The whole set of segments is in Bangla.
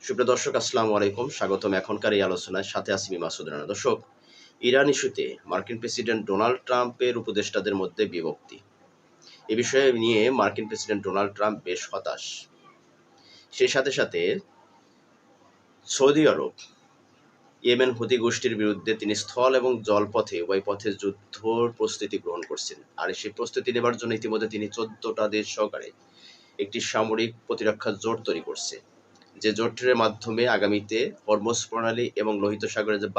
সুপ্রিয় দর্শক, আসসালামু আলাইকুম। স্বাগতম এখনকার এই আলোচনায়। সাথে আছি আমি মাসুদ রানা। দর্শক, ইরান ইস্যুতে মার্কিন প্রেসিডেন্ট ডোনাল্ড ট্রাম্পের উপদেষ্টাদের মধ্যে বিভক্তি। এ বিষয়ে নিয়ে মার্কিন প্রেসিডেন্ট ডোনাল্ড ট্রাম্প বেশ হতাশ। সেই সাথে সৌদি আরব ইয়েমেন হুথি গোষ্ঠীর বিরুদ্ধে তিনি স্থল এবং জলপথে উভয় পথে যুদ্ধর প্রস্তুতি গ্রহণ করছেন। আর সেই প্রস্তুতি নেবার জন্য ইতিমধ্যে তিনি 14টা দেশ সহকারে একটি সামরিক প্রতিরক্ষা জোট তৈরি করছে। যে জোটের মাধ্যমে আগামীতে হরমুজ প্রণালী এবং লোহিত সাগরের যে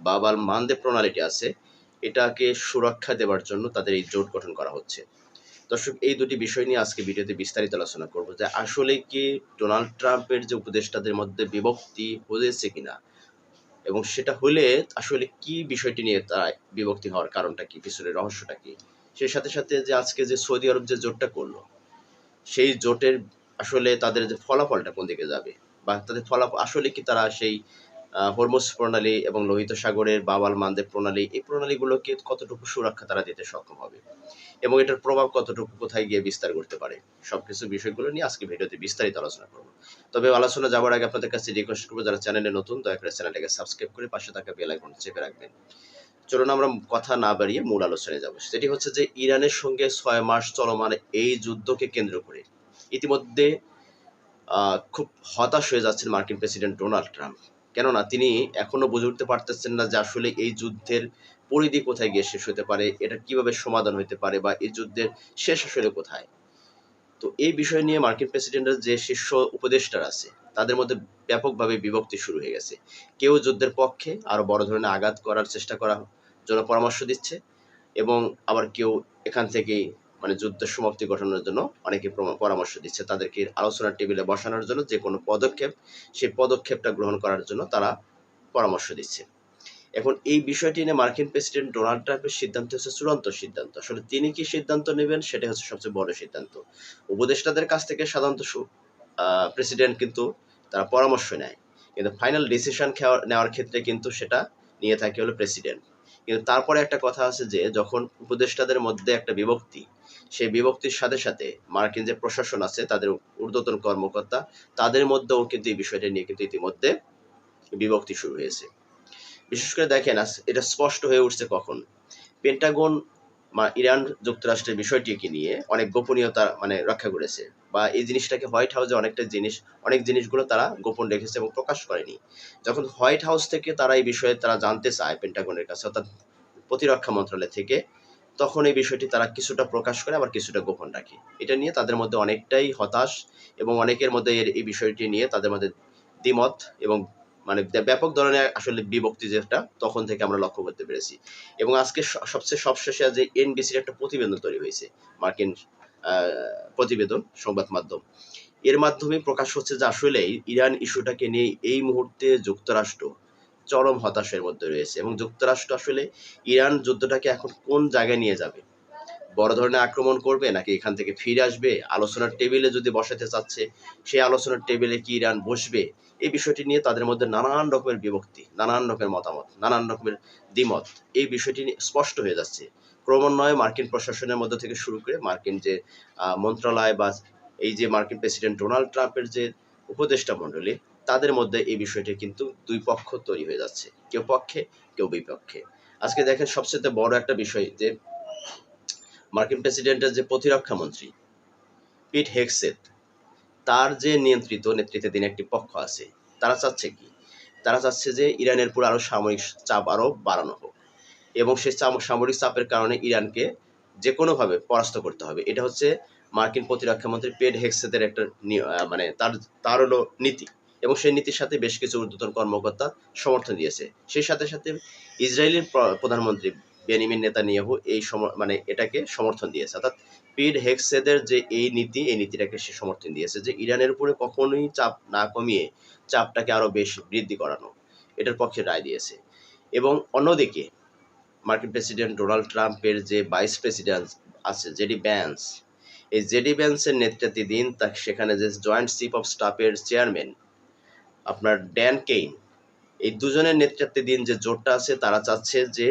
বাব আল মানদেব প্রণালীটি আছে, এটাকে সুরক্ষা দেওয়ার জন্য তাদের এই জোট গঠন করা হচ্ছে। দর্শক, এই দুটি বিষয় নিয়ে আজকে ভিডিওতে বিস্তারিত আলোচনা করব যে আসলে কি ডোনাল্ড ট্রাম্পের যে উপদেষ্টাদের মধ্যে বিভক্তি হয়েছে কিনা, এবং সেটা হলে আসলে কি বিষয়টি নিয়ে তারা বিভক্তি হওয়ার কারণটা কি, পিছনের রহস্যটা কি। সেই সাথে যে আজকে যে সৌদি আরব যে জোটটা করলো, সেই জোটের আসলে তাদের যে ফলাফলটা কোন দিকে যাবে, বা তাদের ফলাফল আসলে কি তারা সেই হরমুজ প্রণালী এবং লোহিত সাগরের বাব আল মানদেব প্রণালী, এই প্রণালীগুলোকে কতটুকু সুরক্ষা তারা দিতে সক্ষম হবে, এবং এটার প্রভাব কতটুকু কোথায় গিয়ে বিস্তার করতে পারে। সবকিছু বিষয়গুলো নিয়ে আজকে ভিডিওতে বিস্তারিত আলোচনা করব। তবে আলোচনা যাওয়ার আগে আপনাদের কাছে রিকোয়েস্ট করবো, যারা চ্যানেলে নতুন দয়া করে চ্যানেলটাকে সাবস্ক্রাইব করে পাশে থাকা বেল আইকনটা চেপে রাখবেন। চলুন আমরা কথা না বাড়িয়ে মূল আলোচনায় যাব। সেটি হচ্ছে যে ইরানের সঙ্গে 6 মাস চলমান এই যুদ্ধকে কেন্দ্র করে ইতিমধ্যে খুব হতাশ হয়ে যাচ্ছেন মার্কিন প্রেসিডেন্ট ডোনাল্ড ট্রাম্প। কেননা তিনি এখনো বুঝে উঠতে পারতেছেন না যে আসলে এই যুদ্ধের পরিধি কোথায় গিয়ে শেষ হতে পারে, এটা কিভাবে সমাধান হতে পারে, বা এই যুদ্ধের শেষ আসলে কোথায়। তো এই বিষয় নিয়ে মার্কিন প্রেসিডেন্টের যে শীর্ষ উপদেষ্টারা আছে, তাদের মধ্যে ব্যাপকভাবে বিভক্তি শুরু হয়ে গেছে। কেউ যুদ্ধের পক্ষে আরো বড় ধরনের আঘাত করার চেষ্টা করার জন্য পরামর্শ দিচ্ছে, এবং আবার কেউ এখান থেকেই যুদ্ধের সমাপ্তি ঘটানোর জন্য অনেকে পরামর্শ দিচ্ছে তাদেরকে আলোচনার টেবিলে বসানোর জন্য। যে কোনো পদক্ষেপ, সেই পদক্ষেপটা গ্রহণ করার জন্য তারা পরামর্শ দিচ্ছে। এখন এই বিষয়টি নিয়ে মার্কিন প্রেসিডেন্ট ডোনাল্ড ট্রাম্পের সিদ্ধান্ত হচ্ছে চূড়ান্ত সিদ্ধান্ত। আসলে তিনি কি সিদ্ধান্ত নেবেন, সেটা হচ্ছে সবচেয়ে বড় সিদ্ধান্ত। উপদেষ্টাদের কাছ থেকে সাধারণত প্রেসিডেন্ট কিন্তু তারা পরামর্শ নেয়, কিন্তু ফাইনাল ডিসিশন নেওয়ার ক্ষেত্রে কিন্তু সেটা নিয়ে থাকে হলো প্রেসিডেন্ট। কিন্তু তারপরে একটা কথা আছে যে যখন উপদেষ্টাদের মধ্যে একটা বিভক্তি, সেই বিভক্তির সাথে মার্কিন যে প্রশাসন আছে, তাদের ঊর্ধ্বতন কর্মকর্তা, তাদের মধ্যেও কিন্তু এই বিষয়টা নিয়ে কিন্তু ইতিমধ্যে বিভক্তি শুরু হয়েছে। বিশেষ করে দেখেন, এটা স্পষ্ট হয়ে উঠছে কখন পেন্টাগন ইরান যুক্তরাষ্ট্রের বিষয়টিকে নিয়ে অনেক গোপনীয়তা রক্ষা করেছে, বা এই জিনিসটাকে হোয়াইট হাউসে অনেক জিনিসগুলো তারা গোপন রেখেছে এবং প্রকাশ করেনি। যখন হোয়াইট হাউস থেকে তারা এই বিষয়ে তারা জানতে চায় পেন্টাগনের কাছে, অর্থাৎ প্রতিরক্ষা মন্ত্রণালয় থেকে, তখন এই বিষয়টি তারা কিছুটা প্রকাশ করে, আবার কিছুটা গোপন রাখে। এটা নিয়ে তাদের মধ্যে অনেকটাই হতাশ, এবং অনেকের মধ্যে এই বিষয়টি নিয়ে তাদের মধ্যে দ্বিমত, এবং ব্যাপক ধরনের আসলে বিভক্তি যেটা তখন থেকে আমরা লক্ষ্য করতে পেরেছি। এবং আজকে সবশেষে যে এনবিসির একটা প্রতিবেদন তৈরি হয়েছে, মার্কিন প্রতিবেদন সংবাদ মাধ্যম, এর মাধ্যমে প্রকাশ হচ্ছে যে আসলে ইরান ইস্যুটাকে নিয়ে এই মুহূর্তে যুক্তরাষ্ট্র চরম হতাশার মধ্যে রয়েছে, এবং যুক্তরাষ্ট্র আসলে ইরান যুদ্ধটাকে এখন কোন জায়গায় নিয়ে যাবে, বড় ধরনের আক্রমণ করবে নাকি এখান থেকে ফিরে আসবে, আলোচনার টেবিলে যদি বসাতে চাচ্ছে, সেই আলোচনার টেবিলে কি ইরান বসবে, এই বিষয়টি নিয়ে তাদের মধ্যে নানান রকমের বিভক্তি, নানান রকমের মতামত, নানান রকমের দ্বিমত, এই বিষয়টি স্পষ্ট হয়ে যাচ্ছে ক্রমান্বয়ে। মার্কিন প্রশাসনের মধ্যে থেকে শুরু করে মার্কিন যে মন্ত্রণালয়, বা এই যে মার্কিন প্রেসিডেন্ট ডোনাল্ড ট্রাম্পের যে উপদেষ্টা মণ্ডলী, তাদের মধ্যে এই বিষয়টি কিন্তু দুই পক্ষ তৈরি হয়ে যাচ্ছে, কেউ পক্ষে কেউ বিপক্ষে। আজকে দেখেন, সবচেয়ে বড় একটা বিষয় যে মার্কিন প্রেসিডেন্টের যে প্রতিরক্ষা মন্ত্রী পিট হেগসেথ, তার যে নেতৃত্বাধীন একটি পক্ষ আছে, তারা চাচ্ছে কি, তারা চাচ্ছে যে ইরানের উপর আরো সামরিক চাপ আরো বাড়ানো হোক, এবং সেই সামরিক চাপের কারণে ইরানকে যে কোনোভাবে পরাস্ত করতে হবে। এটা হচ্ছে মার্কিন প্রতিরক্ষা মন্ত্রী পেট হেগসেথের একটা তার হলো নীতি, এবং সেই নীতির সাথে বেশ কিছু ঊর্ধ্বতন কর্মকর্তা সমর্থন দিয়েছে। সেই সাথে ইসরায়েলের প্রধানমন্ত্রী বেনিমিন নেতানিয়াহু এটাকে সমর্থন দিয়েছে। অর্থাৎ পিট হেগসেথের যে এই নীতিটাকে সে সমর্থন দিয়েছে, যে ইরানের উপরে কখনোই চাপ না কমিয়ে চাপটাকে আরো বেশি বৃদ্ধি করানো, এটার পক্ষে রায় দিয়েছে। এবং অন্যদিকে মার্কিন প্রেসিডেন্ট ডোনাল্ড ট্রাম্পের যে ভাইস প্রেসিডেন্ট আছে জেডি ভ্যান্স, এই জেডি ভ্যান্সের নেতৃত্বাধীন সেখানে যে জয়েন্ট চিফ অফ স্টাফের চেয়ারম্যান আপনার ড্যান কেইন, এই দুজনের নেতৃত্বাধীন যে জোটটা আছে, তারা চাচ্ছে যে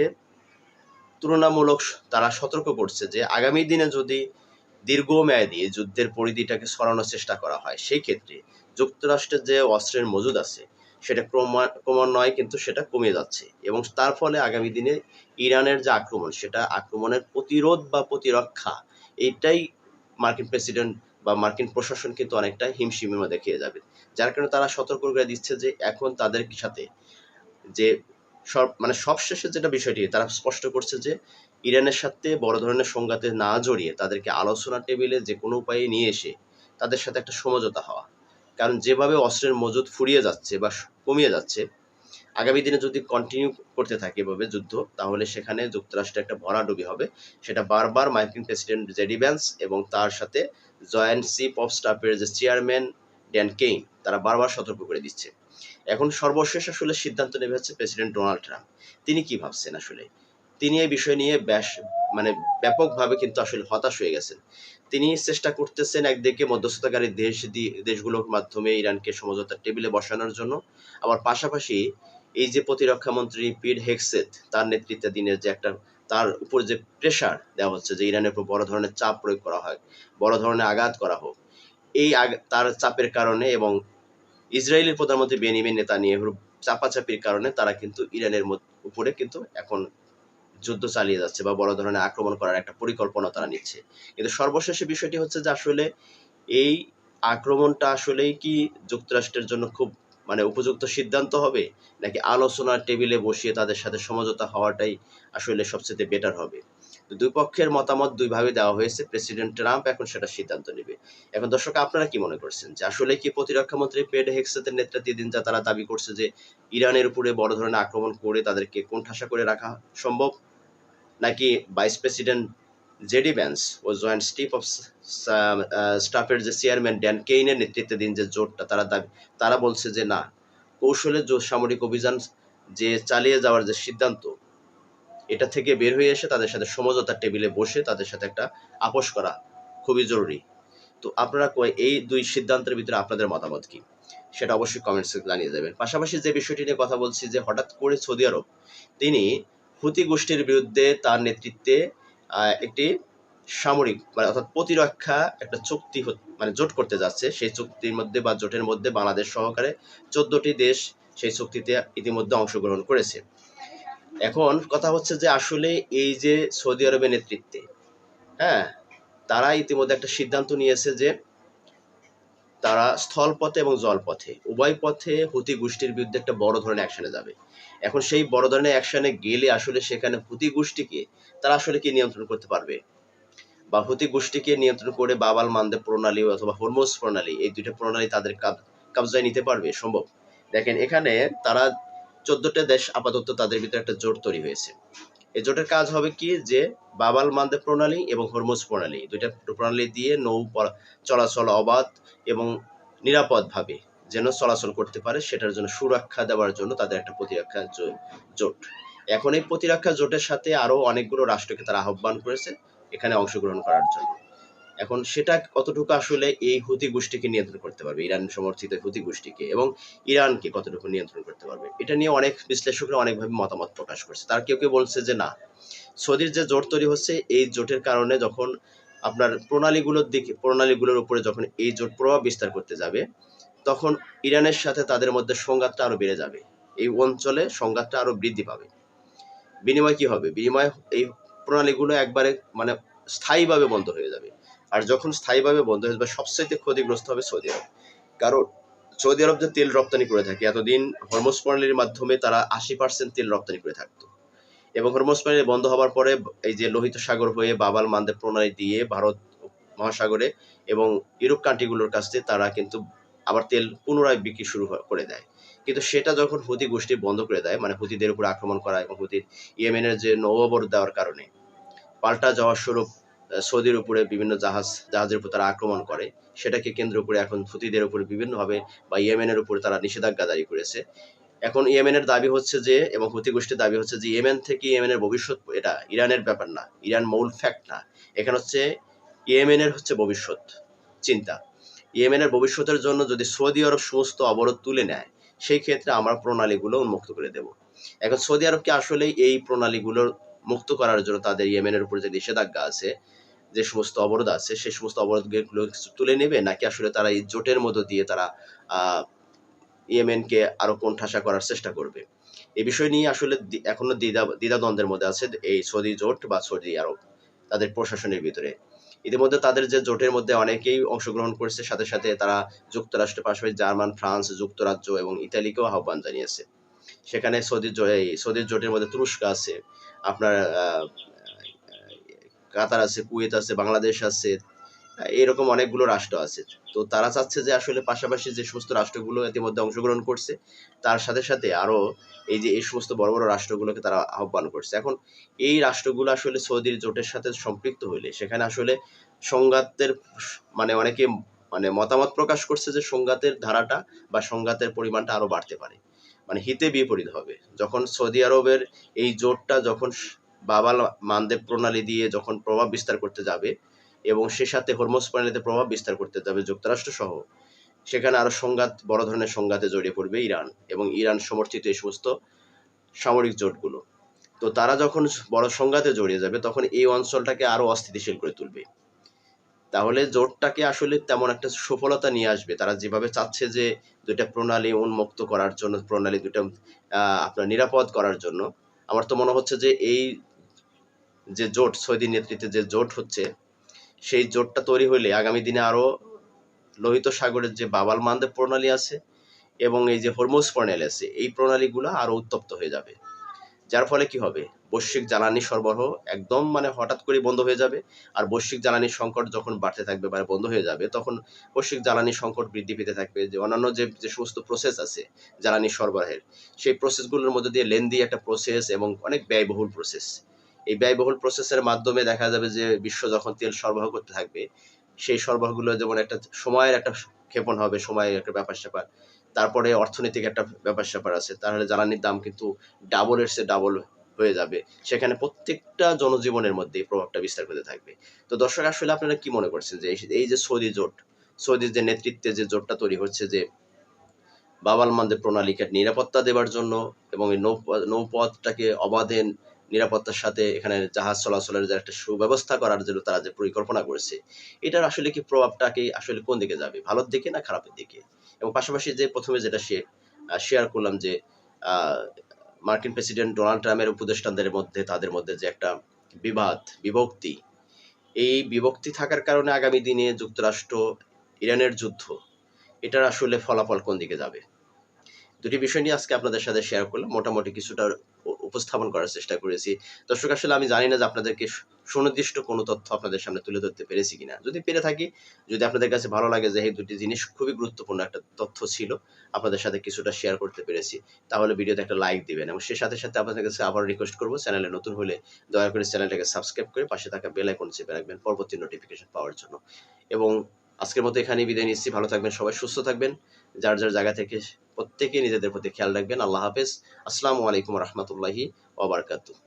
তুলনামূলক, তারা সতর্ক করছে যে আগামী দিনে যদি দীর্ঘমেয়াদী যুদ্ধের পরিধিটাকে সরানোর চেষ্টা করা হয়, সেই ক্ষেত্রে যুক্তরাষ্ট্রের যে অস্ত্রের মজুদ আছে সেটা ক্রমান্বয়ে কিন্তু সেটা কমে যাচ্ছে, এবং তার ফলে আগামী দিনে ইরানের যে আক্রমণ, সেটা আক্রমণের প্রতিরোধ বা প্রতিরক্ষা, এইটাই মার্কিন প্রেসিডেন্ট বা মার্কিন প্রশাসন কিন্তু অনেকটা হিমশিমের মধ্যে খেয়ে যাবে। যার কারণে তারা সতর্ক করে দিচ্ছে যে এখন তাদের সাথে যে সবশেষে যেটা বিষয়টি তারা স্পষ্ট করছে যে ইরানের সাথে বড় ধরনের সংঘাতে না জড়িয়ে তাদেরকে আলোচনা টেবিলে যে কোনো উপায়ে নিয়ে এসে তাদের সাথে একটা সমঝোতা হওয়া। কারণ যেভাবে অস্ত্রের মজুদ ফুরিয়ে যাচ্ছে বা কমিয়ে যাচ্ছে, আগামী দিনে যদি কন্টিনিউ করতে থাকে এভাবে যুদ্ধ, তাহলে সেখানে যুক্তরাষ্ট্রে একটা ভরাডুবি হবে। সেটা বারবার মার্কিন প্রেসিডেন্ট জেডি ভ্যান্স এবং তার সাথে জয়েন্ট চিফ অফ স্টাফের যে চেয়ারম্যান ড্যান কেইন, তারা বারবার সতর্ক করে দিচ্ছে। এখন সর্বশেষ আসলে সিদ্ধান্ত নেবে হচ্ছে প্রেসিডেন্ট ডোনাল্ড ট্রাম্প। তিনি কি ভাবছেন আসলে? তিনি এই বিষয় নিয়ে মানে ব্যাপকভাবে কিন্তু আসলে হতাশ হয়ে গেছেন। তিনি চেষ্টা করতেছেন একদিকে মধ্যস্থতাকারী দেশগুলোর মাধ্যমে ইরানকে সমঝোতার টেবিলে বসানোর জন্য, আবার পাশাপাশি এই যে প্রতিরক্ষা মন্ত্রী পিট হেগসেথ তার নেতৃত্বাধীনের যে একটা, তার উপর যে প্রেশার দেওয়া হচ্ছে যে ইরানের উপর বড় ধরনের চাপ প্রয়োগ করা হয়, বড় ধরনের আঘাত করা হোক, এই তার চাপের কারণে এবং ইসরায়েলের প্রধানমন্ত্রী বেনিয়ামিন নেতানিয়াহুর চাপাচাপির কারণে তারা কিন্তু ইরানের উপরে কিন্তু এখন যুদ্ধ চালিয়ে যাচ্ছে বা বড় ধরনের আক্রমণ করার একটা পরিকল্পনা তারা নিচ্ছে। কিন্তু সর্বশেষে বিষয়টি হচ্ছে যে আসলে এই আক্রমণটা আসলেই কি যুক্তরাষ্ট্রের জন্য খুব উপযুক্ত সিদ্ধান্ত হবে, নাকি আলোচনার টেবিলে বসিয়ে তাদের সাথে সমঝোতা হওয়াটাই আসলে সবচেয়ে বেটার হবে? তো দুই পক্ষের মতামত দুইভাবে দেওয়া হয়েছে, প্রেসিডেন্ট ট্রাম্প এখন সেটা সিদ্ধান্ত নেবে। এখন দর্শক, আপনারা কি মনে করছেন যে আসলে কি প্রতিরক্ষা মন্ত্রী পেট হেগসেথের নেতৃত্বাধীন যা তারা দাবি করছে যে ইরানের উপরে বড় ধরনের আক্রমণ করে তাদেরকে কোণঠাসা করে রাখা সম্ভব, নাকি ভাইস প্রেসিডেন্ট জেডি ভ্যান্স ও জয়েন্ট চিফ অফ স্টাফের যে চেয়ারম্যান ড্যান কেইনের নেতৃত্বাধীন যে জোটটা তারা বলছে যে না, কৌশলে সামরিক অভিযান যে চালিয়ে যাওয়ার যে সিদ্ধান্ত, এটা থেকে বের হয়ে এসে তাদের সাথে সমঝোতার টেবিলে বসে তাদের সাথে একটা আপোষ করা খুবই জরুরি। তো আপনারা এই দুই সিদ্ধান্তের ভিতরে আপনাদের মতামত কি, সেটা অবশ্যই কমেন্টসে জানিয়ে যাবেন। পাশাপাশি যে বিষয়টি নিয়ে কথা বলছি যে হঠাৎ করে সৌদি আরব তিনি হুতি গোষ্ঠীর বিরুদ্ধে তার নেতৃত্বে একটি সামরিক অর্থাৎ প্রতিরক্ষা একটা চুক্তি জোট করতে যাচ্ছে। সেই চুক্তির মধ্যে বা জোটের মধ্যে বাংলাদেশ সহকারে 14টি দেশ সেই চুক্তিতে ইতিমধ্যে অংশগ্রহণ করেছে। এখন কথা হচ্ছে যে আসলে এই যে সৌদি আরবের নেতৃত্বে, হ্যাঁ, তারা ইতিমধ্যে একটা সিদ্ধান্ত নিয়েছে যে তারা স্থলপথে এবং জলপথে উভয় পথে হুতি গোষ্ঠীর বিরুদ্ধে একটা বড় ধরনের অ্যাকশনে যাবে। এখন সেই বড় ধরনের অ্যাকশনে গেলে আসলে সেখানে হুতি গোষ্ঠীকে তারা আসলে কি নিয়ন্ত্রণ করতে পারবে, বা হুতি গোষ্ঠীকে নিয়ন্ত্রণ করে বাবাল মানদেব প্রণালী অথবা হরমুজ প্রণালী, এই দুইটা প্রণালী তাদের কবজায় নিতে পারবে সম্ভব? দেখেন, এখানে তারা 14টা দেশ আপাতত তাদের ভিতরে একটা জোট তৈরি হয়েছে। এই জোটের কাজ হবে কি যে বাবাল মানদেব প্রণালী এবং হরমুজ প্রণালী, দুইটা প্রণালী দিয়ে নৌ চলাচল অবাধ এবং নিরাপদভাবে যেন চলাচল করতে পারে, সেটার জন্য সুরক্ষা দেওয়ার জন্য তাদের একটা প্রতিরক্ষা জোট। এখন এই প্রতিরক্ষা জোটের সাথে আরো অনেকগুলো রাষ্ট্রকে তারা আহ্বান করেছে এখানে অংশগ্রহণ করার জন্য। এখন সেটা কতটুকু আসলে এই হুতি গোষ্ঠীকে নিয়ন্ত্রণ করতে পারবে, ইরান সমর্থিত হুতি গোষ্ঠীকে, এবং ইরানকে কতটুকু নিয়ন্ত্রণ করতে পারবে, এটা নিয়ে অনেক বিশ্লেষকরা অনেকভাবে মতামত প্রকাশ করছে। তার কেউ কেউ বলছে যে না, সৌদির যে জোট তৈরি হচ্ছে এই জোটের কারণে যখন আপনার প্রণালীগুলোর উপরে যখন এই জোট প্রভাব বিস্তার করতে যাবে, তখন ইরানের সাথে তাদের মধ্যে সংঘাতটা আরো বেড়ে যাবে, এই অঞ্চলে সংঘাতটা আরো বৃদ্ধি পাবে। বিনিময় কি হবে? বিনিময় এই প্রণালীগুলো একবারে স্থায়ীভাবে বন্ধ হয়ে যাবে। আর যখন স্থায়ীভাবে বন্ধ হয়ে যাবে, সবচাইতে ক্ষতিগ্রস্ত হবে সৌদি আরব। কারণ সৌদি আরব যে তেল রপ্তানি করে থাকে, এতদিন হরমুজ প্রণালীর মাধ্যমে তারা 80% তেল রপ্তানি করে থাকতো, এবং হরমুজ প্রণালী বন্ধ হওয়ার পরে এই যে লোহিত সাগর হয়ে বাবাল মানদেব প্রণালী দিয়ে ভারত মহাসাগরে এবং ইউরোপ কান্ট্রিগুলোর কাছ থেকে তারা কিন্তু আবার তেল পুনরায় বিক্রি শুরু করে দেয়। কিন্তু সেটা যখন হুতি গোষ্ঠী বন্ধ করে দেয়, হুতিদের উপর আক্রমণ করা এবং ইয়েমেনের যে নৌবহর দেওয়ার কারণে পাল্টা জবাব স্বরূপ সৌদির উপরে বিভিন্ন জাহাজের উপর তারা আক্রমণ করে, সেটাকে কেন্দ্র করে এখন হুতিদের উপরে বিভিন্নভাবে বা ইয়েমেনের উপরে তারা নিষেধাজ্ঞা জারি করেছে। এখন ইয়েমেনের দাবি হচ্ছে যে, এবং হুতি গোষ্ঠীর দাবি হচ্ছে যে ইয়েমেন থেকে ইয়েমেনের ভবিষ্যৎ, এটা ইরানের ব্যাপার না, ইরান মূল ফ্যাক্ট না, এখানে হচ্ছে ইয়েমেনের হচ্ছে ভবিষ্যৎ চিন্তা। ইয়েমেনের ভবিষ্যতের জন্য যদি সৌদি আরব সমস্ত অবরোধ তুলে নেয়, সেই ক্ষেত্রে আমরা প্রণালীগুলো উন্মুক্ত করে দেব। এখন সৌদি আরবকে আসলে এই প্রণালীগুলোর মুক্ত করার জন্য তাদের ইয়েমেনের উপর যে নিষেধাজ্ঞা আছে, যে সমস্ত অবরোধ আছে সেই সমস্ত অবরোধগুলো তুলে নেবে, নাকি আসলে তারা এই জোটের মধ্য দিয়ে তারা ইয়েমেনকে আরো কোণঠাসা করার চেষ্টা করবে? এই বিষয় নিয়ে আসলে এখনো দ্বিধাদ্বন্দ্বের মধ্যে আছে এই সৌদি জোট বা সৌদি আরব তাদের প্রশাসনের ভিতরে। ইতিমধ্যে তাদের যে জোটের মধ্যে অনেকেই অংশগ্রহণ করেছে, সাথে সাথে তারা যুক্তরাষ্ট্রের পাশাপাশি জার্মান, ফ্রান্স, যুক্তরাজ্য এবং ইতালিকেও আহ্বান জানিয়েছে। সেখানে সৌদি জোটের মধ্যে তুরস্ক আছে, আপনার কাতার আছে, কুয়েত আছে, বাংলাদেশ আছে, এরকম অনেকগুলো রাষ্ট্র আছে। তো তারা চাচ্ছে যে আসলে পাশাপাশি যে সমস্ত রাষ্ট্রগুলো ইতিমধ্যে অংশগ্রহণ করছে তার সাথে সাথে আরো এই সমস্ত বড় বড় রাষ্ট্রগুলোকে তারা আহ্বান করছে। এখন এই রাষ্ট্রগুলো আসলে সৌদির জোটের সাথে সম্পৃক্ত হইলে সেখানে আসলে সংঘাতের মানে অনেকে মানে মতামত প্রকাশ করছে যে সংঘাতের ধারাটা বা সংঘাতের পরিমাণটা আরো বাড়তে পারে, মানে হিতে বিপরীত হবে। যখন সৌদি আরবের এই জোটটা যখন বাবাল মানদেব প্রণালী দিয়ে যখন প্রভাব বিস্তার করতে যাবে এবং সে সাথে হরমুজ প্রণালীতে প্রভাব বিস্তার করতে যাবে যুক্তরাষ্ট্র সহ, সেখানে আরো বড় ধরনের সংঘাতে জড়িয়ে পড়বে ইরান এবং ইরান সমর্থিত এই সমস্ত সামরিক জোটগুলো। তো তারা যখন বড় সংঘাতে জড়িয়ে যাবে তখন এই অঞ্চলটাকে আরো অস্থিতিশীল করে তুলবে। তাহলে জোটটাকে আসলে তেমন একটা সফলতা নিয়ে আসবে তারা যেভাবে চাচ্ছে যে দুইটা প্রণালী উন্মুক্ত করার জন্য, প্রণালী দুইটা আপনার নিরাপদ করার জন্য। আমার তো মনে হচ্ছে যে এই যে জোট, সৌদি নেতৃত্বে যে জোট হচ্ছে, সেই জোটটা তৈরি হইলে আগামী দিনে আরো লোহিত সাগরের যে বাবাল মানদেব প্রণালী আছে এবং এই যে হরমুজ প্রণালী আছে, এই প্রণালীগুলো আরো উত্তপ্ত হয়ে যাবে। যার ফলে কি হবে, বৈশ্বিক জ্বালানি সরবরাহ একদম মানে হঠাৎ করে বন্ধ হয়ে যাবে। আর বৈশ্বিক জ্বালানি সংকট যখন বাড়তে থাকবে বা বন্ধ হয়ে যাবে, তখন বৈশ্বিক জ্বালানি সংকট বৃদ্ধি পেতে থাকবে। যে অন্যান্য যে সমস্ত প্রসেস আছে জ্বালানি সরবরাহের, সেই প্রসেসগুলোর মধ্যে দিয়ে লেন্দি একটা প্রসেস এবং অনেক ব্যয়বহুল প্রসেস। এই ব্যয়বহুল প্রসেসের মাধ্যমে দেখা যাবে যে বিশ্ব যখন তেল সরবরাহ করতে থাকবে, সেই সরবরাহগুলো যেমন একটা সময়ের একটা ক্ষেপণ হবে, সময়ের একটা ব্যাপার স্যাপার, তারপরে অর্থনৈতিক একটা ব্যাপার স্যাপার আছে, তাহলে জ্বালানির দাম কিন্তু ডাবলের চেয়ে ডাবল হয়ে যাবে। সেখানে প্রত্যেকটা জনজীবনের মধ্যে এই প্রভাবটা বিস্তার করতে থাকবে। তো দর্শক আসলে আপনারা কি মনে করছেন যে এই যে সৌদি জোট, সৌদির যে নেতৃত্বে যে জোটটা তৈরি হচ্ছে, যে বাবাল মানদেব প্রণালীকে নিরাপত্তা দেওয়ার জন্য এবং এই নৌপথটাকে অবাধে নিরাপত্তার সাথে এখানে জাহাজ চলাচলের যে একটা সুব্যবস্থা করার জন্য তারা যে পরিকল্পনা করেছে, এটার আসলে কি প্রভাবটাকে আসলে কোন দিকে যাবে, ভালোর দিকে না খারাপের দিকে? এবং পাশাপাশি যে প্রথমে যেটা শেয়ার করলাম যে আহ, মার্কিন প্রেসিডেন্ট ডোনাল্ড ট্রাম্পের উপদেষ্টাদের মধ্যে তাদের মধ্যে যে একটা বিভক্তি, এই বিভক্তি থাকার কারণে আগামী দিনে যুক্তরাষ্ট্র ইরানের যুদ্ধ, এটার আসলে ফলাফল কোন দিকে যাবে? দুটি বিষয় নিয়ে আজকে আপনাদের সাথে শেয়ার করলাম, মোটামুটি কিছুটা উপস্থাপন করার চেষ্টা করেছি। দর্শক আসলে আমি জানি না যে আপনাদেরকে সুনির্দিষ্ট কোনো তথ্য আপনাদের সামনে তুলে ধরতে পেরেছি কিনা। যদি পেরে থাকি, যদি আপনাদের কাছে ভালো লাগে যে এই দুটি জিনিস খুবই গুরুত্বপূর্ণ একটা তথ্য ছিল, আপনাদের সাথে কিছুটা শেয়ার করতে পেরেছি, তাহলে ভিডিওতে একটা লাইক দিবেন এবং সে সাথে সাথে আপনাদের কাছে আবার রিকোয়েস্ট করবো, চ্যানেলে নতুন হলে দয়া করে চ্যানেলটাকে সাবস্ক্রাইব করে পাশে থাকা বেল আইকন চেপে রাখবেন পরবর্তী নোটিফিকেশন পাওয়ার জন্য। এবং আজকের মতো এখানেই বিদায় নিচ্ছি। ভালো থাকবেন সবাই, সুস্থ থাকবেন, যার যার জায়গা থেকে প্রত্যেকে নিজেদের প্রতি খেয়াল রাখবেন। আল্লাহ হাফেজ। আসসালামু আলাইকুম রহমতুল্লাহি ওয়া বারাকাতুহু।